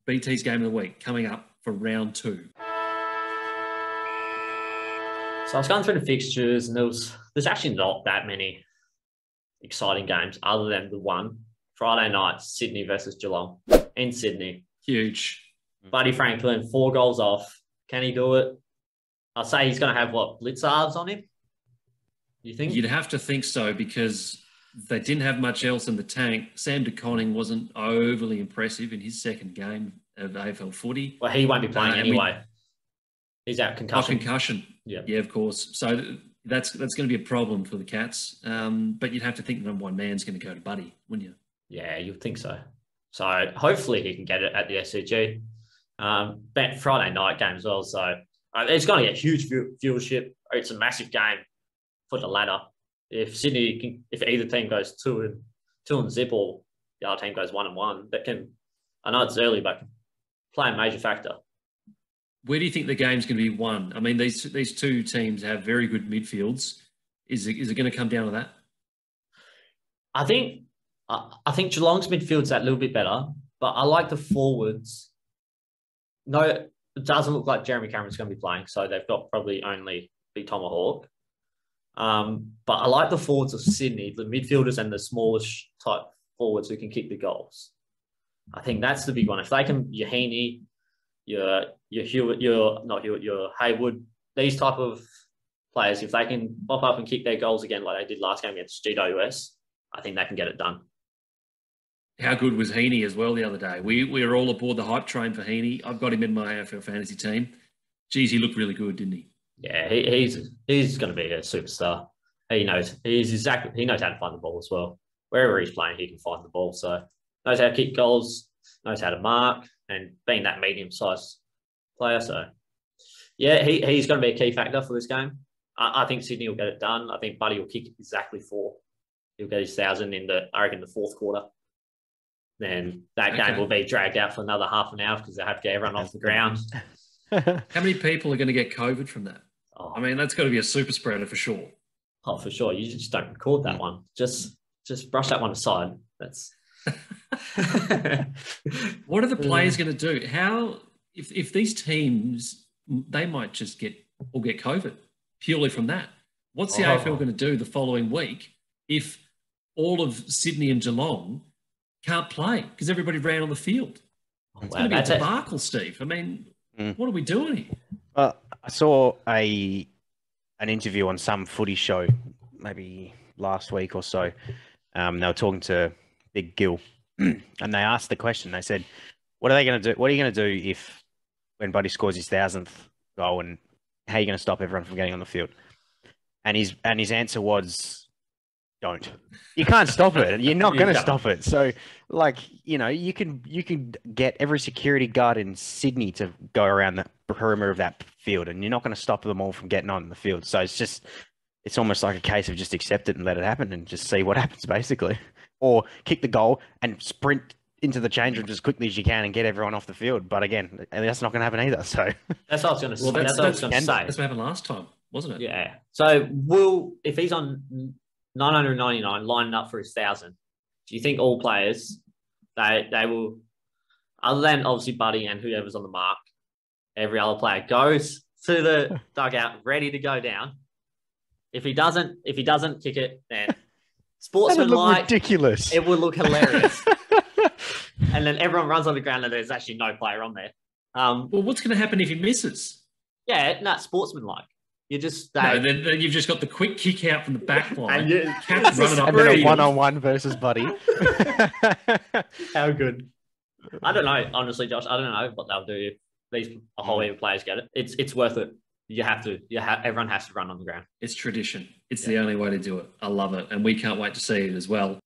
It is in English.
BT's Game of the Week coming up for round 2. So I was going through the fixtures, and there's actually not that many exciting games other than the one Friday night, Sydney versus Geelong in Sydney. Huge. Buddy Franklin, 4 goals off. Can he do it? I'll say he's going to have, blitzards on him? You think? You'd have to think so because they didn't have much else in the tank. Sam de Koning wasn't overly impressive in his second game of AFL footy. Well, he won't be playing anyway. He's out concussion. Concussion. Yeah, of course. So that's going to be a problem for the Cats. But you'd have to think the number one man's going to go to Buddy, wouldn't you? Yeah, you'd think so. So hopefully he can get it at the SCG. Friday night game as well. So it's going to get huge viewership. It's a massive game for the ladder. If either team goes 2 and zip, or the other team goes 1-1, that can, I know it's early, but can play a major factor. Where do you think the game's going to be won? I mean, these two teams have very good midfields. Is it going to come down to that? I think Geelong's midfield's that little bit better, but I like the forwards. No, it doesn't look like Jeremy Cameron's going to be playing, so they've got probably only Big Tomahawk. But I like the forwards of Sydney, the midfielders and the smallish type forwards who can kick the goals. I think that's the big one. If they can, your Heaney, your Hewitt, your Haywood, these type of players, if they can pop up and kick their goals again like they did last game against GWS, I think they can get it done. How good was Heaney as well the other day? We were all aboard the hype train for Heaney. I've got him in my AFL fantasy team. Geez, he looked really good, didn't he? Yeah, he's going to be a superstar. He knows how to find the ball as well. Wherever he's playing, he can find the ball. So knows how to kick goals, knows how to mark, and being that medium-sized player. So yeah, he's going to be a key factor for this game. I think Sydney will get it done. I think Buddy will kick exactly 4. He'll get his 1,000 in the fourth quarter. Then that game will be dragged out for another half an hour because they have to get everyone off the ground. How many people are going to get COVID from that? Oh. I mean, that's got to be a super spreader for sure. Oh, for sure. You just don't record that one. Just brush that one aside. That's. What are the players going to do? How if these teams, they might just get COVID purely from that. What's the AFL going to do the following week if all of Sydney and Geelong can't play because everybody ran on the field? It's going to be a debacle, Steve. I mean, what are we doing here? I saw an interview on some footy show maybe last week or so. They were talking to Big Gill and they asked the question. They said, what are they going to do? What are you going to do if when Buddy scores his 1,000th goal, and how are you going to stop everyone from getting on the field? And his answer was, don't. You can't stop it. You're not going to stop it. So, you can get every security guard in Sydney to go around the perimeter of that field, and you're not going to stop them all from getting on the field. So it's almost like a case of just accept it and let it happen and just see what happens, basically. Or kick the goal and sprint into the change room as quickly as you can and get everyone off the field. But again, that's not going to happen either. So that's what I was going to say. That's what happened last time, wasn't it? Yeah. So if he's on 999 lining up for his 1,000, do you think all players they will, other than obviously Buddy and whoever's on the mark, every other player goes to the dugout ready to go down? If he doesn't kick it, then sportsman-like, ridiculous. It would look hilarious. And then everyone runs on the ground and there's actually no player on there. Well, what's going to happen if he misses? Yeah, not sportsman-like. Then you've just got the quick kick out from the back line. And then a one-on-one versus Buddy. How good. I don't know, honestly, Josh. I don't know what they'll do if a whole heap of players get it. It's worth it. You have to. Everyone has to run on the ground. It's tradition. It's the only way to do it. I love it. And we can't wait to see it as well.